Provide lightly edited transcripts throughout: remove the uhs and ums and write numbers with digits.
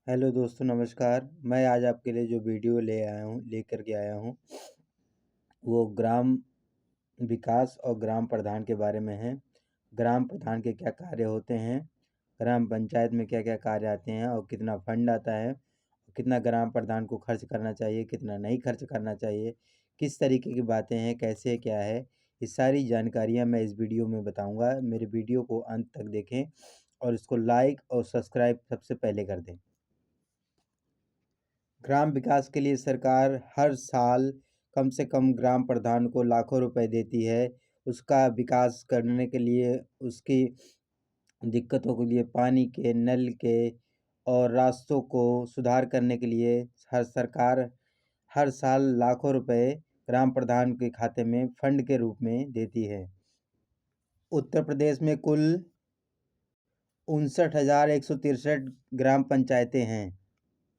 Hello दोस्तों, नमस्कार। मैं आज आपके लिए जो वीडियो लेकर के आया हूँ वो ग्राम विकास और ग्राम प्रधान के बारे में है। ग्राम प्रधान के क्या कार्य होते हैं, ग्राम पंचायत में क्या क्या कार्य आते हैं और कितना फंड आता है, कितना ग्राम प्रधान को खर्च करना चाहिए, कितना नहीं खर्च करना चाहिए, किस तरीके की बातें हैं, कैसे क्या है, ये सारी जानकारियाँ मैं इस वीडियो में बताऊँगा। मेरे वीडियो को अंत तक देखें और इसको लाइक और सब्सक्राइब सबसे पहले कर दें। ग्राम विकास के लिए सरकार हर साल कम से कम ग्राम प्रधान को लाखों रुपए देती है। उसका विकास करने के लिए, उसकी दिक्कतों के लिए, पानी के, नल के और रास्तों को सुधार करने के लिए हर सरकार हर साल लाखों रुपए ग्राम प्रधान के खाते में फंड के रूप में देती है। उत्तर प्रदेश में कुल 59,163 ग्राम पंचायतें हैं।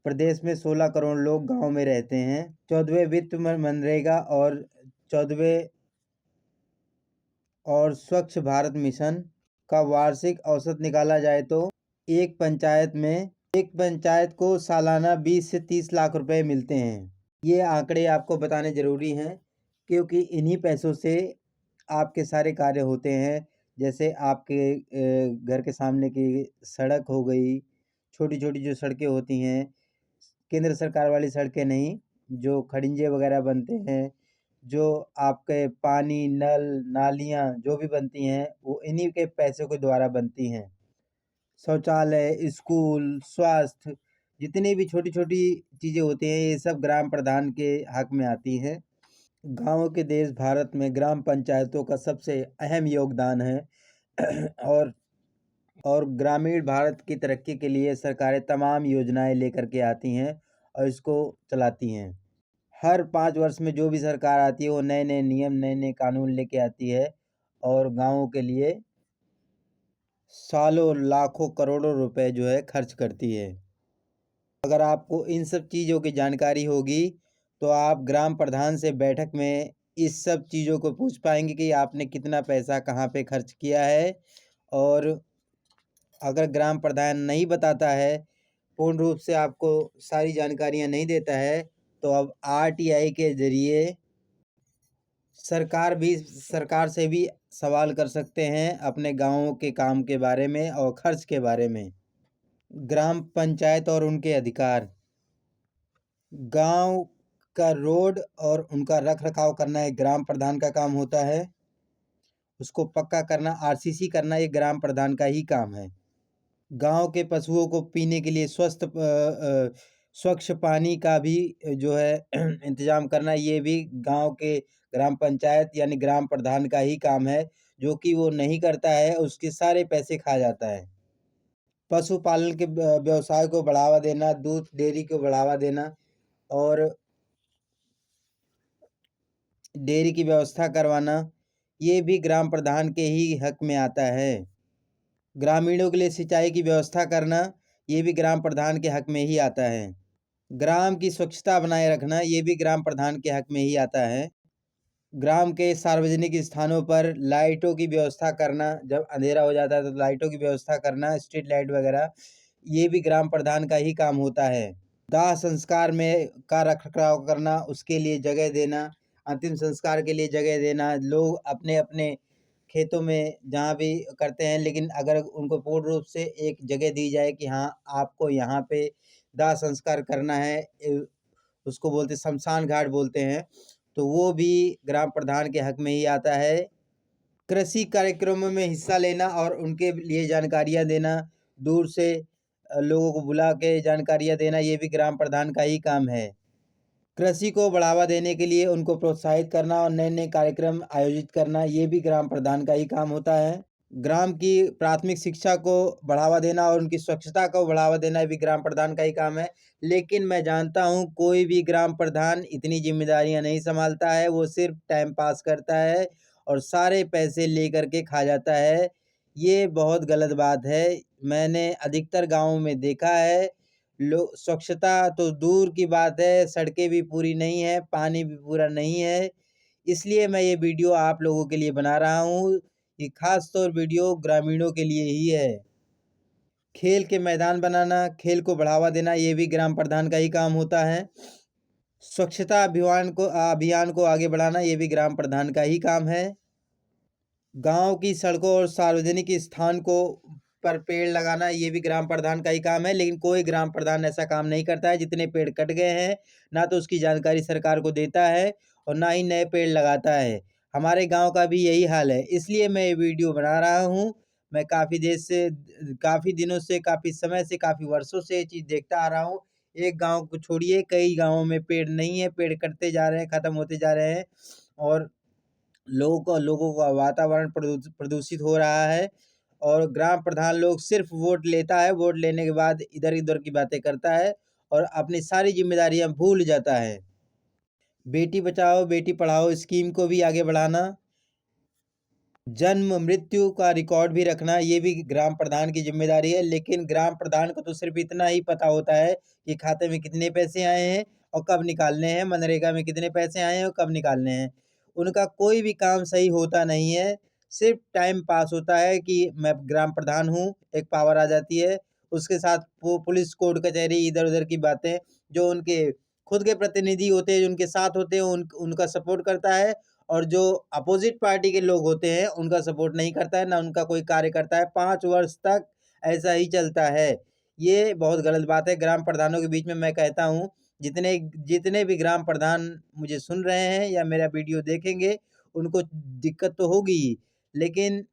प्रदेश में 16 करोड़ लोग गांव में रहते हैं। 14वें वित्त मनरेगा और 14वें और स्वच्छ भारत मिशन का वार्षिक औसत निकाला जाए तो एक पंचायत को सालाना 20 से 30 लाख रुपए मिलते हैं। ये आंकड़े आपको बताने ज़रूरी हैं क्योंकि इन्हीं पैसों से आपके सारे कार्य होते हैं। जैसे आपके घर के सामने की सड़क हो गई, छोटी-छोटी जो सड़कें होती हैं, केंद्र सरकार वाली सड़कें नहीं, जो खड़ंजे वगैरह बनते हैं, जो आपके पानी, नल, नालियाँ जो भी बनती हैं, वो इन्हीं के पैसों के द्वारा बनती हैं। शौचालय, स्कूल, स्वास्थ्य, जितनी भी छोटी-छोटी चीज़ें होती हैं, ये सब ग्राम प्रधान के हक में आती हैं। गाँव के देश भारत में ग्राम पंचायतों का सबसे अहम योगदान है और और ग्रामीण भारत की तरक्की के लिए सरकारें तमाम योजनाएं लेकर के आती हैं और इसको चलाती हैं। हर 5 वर्ष में जो भी सरकार आती है वो नए-नए नियम, नए-नए कानून लेके आती है और गाँवों के लिए सालों, लाखों, करोड़ों रुपए जो है खर्च करती है। अगर आपको इन सब चीज़ों की जानकारी होगी तो आप ग्राम प्रधान से बैठक में इस सब चीज़ों को पूछ पाएँगे कि आपने कितना पैसा कहाँ पे खर्च किया है। और अगर ग्राम प्रधान नहीं बताता है, पूर्ण रूप से आपको सारी जानकारियाँ नहीं देता है, तो अब आरटीआई के ज़रिए सरकार से भी सवाल कर सकते हैं अपने गाँव के काम के बारे में और खर्च के बारे में। ग्राम पंचायत और उनके अधिकार। गाँव का रोड और उनका रख-रखाव करना एक ग्राम प्रधान का काम होता है। उसको पक्का करना, आरसीसी करना ये ग्राम प्रधान का ही काम है। गाँव के पशुओं को पीने के लिए स्वच्छ पानी का भी जो है इंतज़ाम करना, ये भी गाँव के ग्राम पंचायत यानी ग्राम प्रधान का ही काम है। जो कि वो नहीं करता है, उसके सारे पैसे खा जाता है। पशुपालन के व्यवसाय को बढ़ावा देना, दूध डेयरी को बढ़ावा देना और डेयरी की व्यवस्था करवाना, ये भी ग्राम प्रधान के ही हक में आता है। ग्रामीणों के लिए सिंचाई की व्यवस्था करना, ये भी ग्राम प्रधान के हक में ही आता है। ग्राम की स्वच्छता बनाए रखना, ये भी ग्राम प्रधान के हक में ही आता है। ग्राम के सार्वजनिक स्थानों पर लाइटों की व्यवस्था करना, जब अंधेरा हो जाता है तो लाइटों की व्यवस्था करना, स्ट्रीट लाइट वगैरह, ये भी ग्राम प्रधान का ही काम होता है। दाह संस्कार में का रखरखाव करना, उसके लिए जगह देना, अंतिम संस्कार के लिए जगह देना। लोग अपने-अपने खेतों में जहाँ भी करते हैं, लेकिन अगर उनको पूर्ण रूप से एक जगह दी जाए कि हाँ, आपको यहाँ पे दाह संस्कार करना है, उसको बोलते शमशान घाट बोलते हैं, तो वो भी ग्राम प्रधान के हक में ही आता है। कृषि कार्यक्रमों में हिस्सा लेना और उनके लिए जानकारियाँ देना, दूर से लोगों को बुला के जानकारियाँ देना, ये भी ग्राम प्रधान का ही काम है। कृषि को बढ़ावा देने के लिए उनको प्रोत्साहित करना और नए-नए कार्यक्रम आयोजित करना, ये भी ग्राम प्रधान का ही काम होता है। ग्राम की प्राथमिक शिक्षा को बढ़ावा देना और उनकी स्वच्छता को बढ़ावा देना भी ग्राम प्रधान का ही काम है। लेकिन मैं जानता हूँ कोई भी ग्राम प्रधान इतनी ज़िम्मेदारियाँ नहीं सँभालता है, वो सिर्फ़ टाइम पास करता है और सारे पैसे लेकर के खा जाता है। ये बहुत गलत बात है। मैंने अधिकतर गाँवों में देखा है, स्वच्छता तो दूर की बात है, सड़कें भी पूरी नहीं हैं, पानी भी पूरा नहीं है। इसलिए मैं ये वीडियो आप लोगों के लिए बना रहा हूँ। ये ख़ास तौर वीडियो ग्रामीणों के लिए ही है। खेल के मैदान बनाना, खेल को बढ़ावा देना, ये भी ग्राम प्रधान का ही काम होता है। स्वच्छता अभियान को आगे बढ़ाना, ये भी ग्राम प्रधान का ही काम है। गांव की सड़कों और सार्वजनिक स्थान को पर पेड़ लगाना, ये भी ग्राम प्रधान का ही काम है। लेकिन कोई ग्राम प्रधान ऐसा काम नहीं करता है। जितने पेड़ कट गए हैं, ना तो उसकी जानकारी सरकार को देता है और ना ही नए पेड़ लगाता है। हमारे गांव का भी यही हाल है, इसलिए मैं ये वीडियो बना रहा हूँ। मैं काफ़ी दिनों से, काफ़ी समय से, काफ़ी वर्षों से ये चीज़ देखता आ रहा हूँ। एक गांव को छोड़िए, कई गांवों में पेड़ नहीं है, पेड़ कटते जा रहे हैं, ख़त्म होते जा रहे हैं और लोगों का वातावरण प्रदूषित हो रहा है। और ग्राम प्रधान लोग सिर्फ वोट लेता है, वोट लेने के बाद इधर उधर की बातें करता है और अपनी सारी जिम्मेदारियां भूल जाता है। बेटी बचाओ बेटी पढ़ाओ स्कीम को भी आगे बढ़ाना, जन्म मृत्यु का रिकॉर्ड भी रखना, ये भी ग्राम प्रधान की जिम्मेदारी है। लेकिन ग्राम प्रधान को तो सिर्फ इतना ही पता होता है कि खाते में कितने पैसे आए हैं और कब निकालने हैं, मनरेगा में कितने पैसे आए हैं और कब निकालने हैं। उनका कोई भी काम सही होता नहीं है। सिर्फ टाइम पास होता है कि मैं ग्राम प्रधान हूँ, एक पावर आ जाती है। उसके साथ पुलिस कोर्ट कचहरी इधर उधर की बातें, जो उनके खुद के प्रतिनिधि होते हैं, जो उनके साथ होते हैं, उनका सपोर्ट करता है। और जो अपोजिट पार्टी के लोग होते हैं, उनका सपोर्ट नहीं करता है, ना उनका कोई कार्य करता है। 5 वर्ष तक ऐसा ही चलता है। ये बहुत गलत बात है। ग्राम प्रधानों के बीच में मैं कहता हूँ, जितने जितने भी ग्राम प्रधान मुझे सुन रहे हैं या मेरा वीडियो देखेंगे, उनको दिक्कत तो होगी ही, लेकिन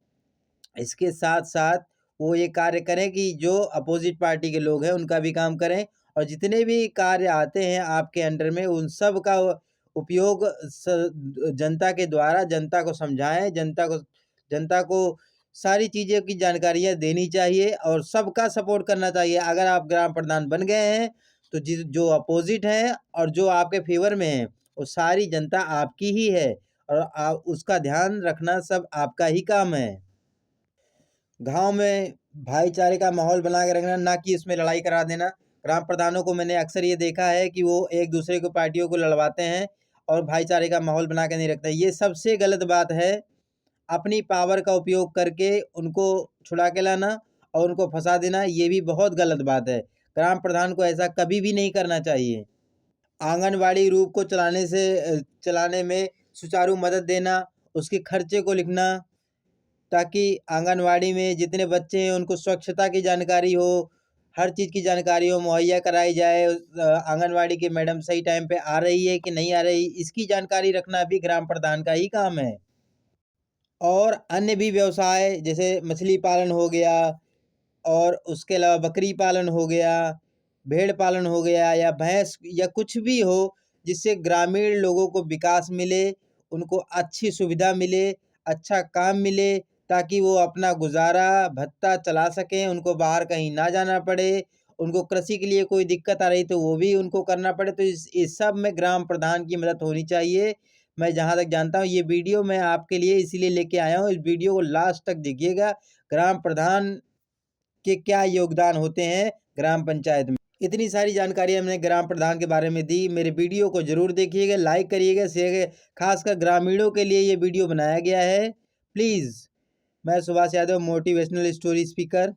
इसके साथ-साथ वो ये कार्य करें कि जो अपोजिट पार्टी के लोग हैं, उनका भी काम करें और जितने भी कार्य आते हैं आपके अंडर में, उन सब का उपयोग जनता के द्वारा जनता को समझाएँ, जनता को सारी चीज़ों की जानकारियाँ देनी चाहिए और सबका सपोर्ट करना चाहिए। अगर आप ग्राम प्रधान बन गए हैं, तो जो अपोजिट हैं और जो आपके फ़ेवर में हैं, वो सारी जनता आपकी ही है और आप उसका ध्यान रखना सब आपका ही काम है। गाँव में भाईचारे का माहौल बना के रखना, ना कि इसमें लड़ाई करा देना। ग्राम प्रधानों को मैंने अक्सर ये देखा है कि वो एक-दूसरे को पार्टियों को लड़वाते हैं और भाईचारे का माहौल बना के नहीं रखते। ये सबसे गलत बात है। अपनी पावर का उपयोग करके उनको छुड़ा के लाना और उनको फँसा देना, ये भी बहुत गलत बात है। ग्राम प्रधान को ऐसा कभी भी नहीं करना चाहिए। आंगनवाड़ी रूप को चलाने में सुचारू मदद देना, उसके खर्चे को लिखना, ताकि आंगनवाड़ी में जितने बच्चे हैं उनको स्वच्छता की जानकारी हो, हर चीज़ की जानकारी हो, मुहैया कराई जाए। आंगनवाड़ी की मैडम सही टाइम पे आ रही है कि नहीं आ रही, इसकी जानकारी रखना भी ग्राम प्रधान का ही काम है। और अन्य भी व्यवसाय जैसे मछली पालन हो गया और उसके अलावा बकरी पालन हो गया, भेड़ पालन हो गया या भैंस या कुछ भी हो, जिससे ग्रामीण लोगों को विकास मिले, उनको अच्छी सुविधा मिले, अच्छा काम मिले, ताकि वो अपना गुज़ारा भत्ता चला सकें, उनको बाहर कहीं ना जाना पड़े। उनको कृषि के लिए कोई दिक्कत आ रही तो वो भी उनको करना पड़े, तो इस सब में ग्राम प्रधान की मदद होनी चाहिए। मैं जहाँ तक जानता हूँ, ये वीडियो मैं आपके लिए इसीलिए लेके आया हूँ। इस वीडियो को लास्ट तक देखिएगा। ग्राम प्रधान के क्या योगदान होते हैं ग्राम पंचायत में। इतनी सारी जानकारियाँ मैंने ग्राम प्रधान के बारे में दी। मेरे वीडियो को ज़रूर देखिएगा, लाइक करिएगा, शेयर, खासकर ग्रामीणों के लिए ये वीडियो बनाया गया है। प्लीज़, मैं Subhash Yadav, motivational story speaker.